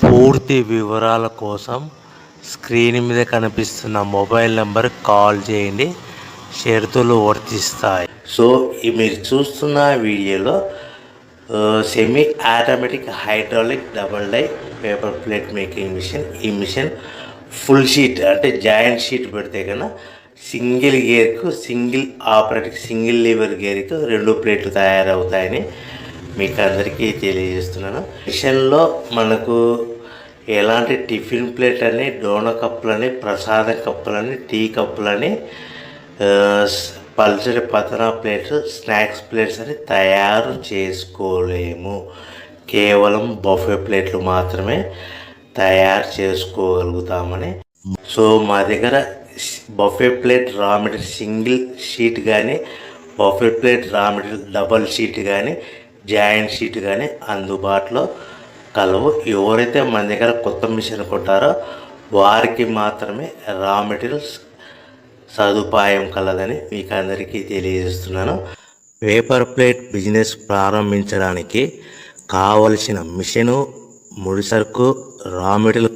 పూర్తి వివరాల కోసం స్క్రీన్ మీద కనిపిస్తున్న మొబైల్ నెంబర్ కాల్ చేయండి. షరతులు వర్తిస్తాయి. సో మీరు చూస్తున్న వీడియోలో semi automatic hydraulic double die paper plate making machine. ఈ మిషన్ ఫుల్ షీట్ అంటే జాయింట్ షీట్ పెడితే కన్నా సింగిల్ గేర్కు సింగిల్ ఆపరేటింగ్ సింగిల్ లీవర్ గేర్కు 2 ప్లేట్లు తయారవుతాయని మీకు అందరికీ తెలియజేస్తున్నాను. మిషన్లో మనకు ఎలాంటి టిఫిన్ ప్లేట్ అని, డోన కప్పులని, ప్రసాదం కప్పులని, టీ కప్పులని, పల్చడి పతన ప్లేట్స్, స్నాక్స్ ప్లేట్స్ అని తయారు చేసుకోలేము. కేవలం బఫే ప్లేట్లు మాత్రమే తయారు చేసుకోగలుగుతామని. సో మా దగ్గర buffet plate raw material single sheet కానీ, buffet plate raw material double sheet కానీ, జాయింట్ షీట్ కానీ అందుబాటులో కలవు. ఎవరైతే మన దగ్గర కొత్త మిషన్ కొంటారో వారికి మాత్రమే రా మెటీరియల్స్ సదుపాయం కలదని మీకు అందరికీ తెలియజేస్తున్నాను. పేపర్ ప్లేట్ బిజినెస్ ప్రారంభించడానికి కావలసిన మిషను, ముడిసరుకు, రా మెటీరియల్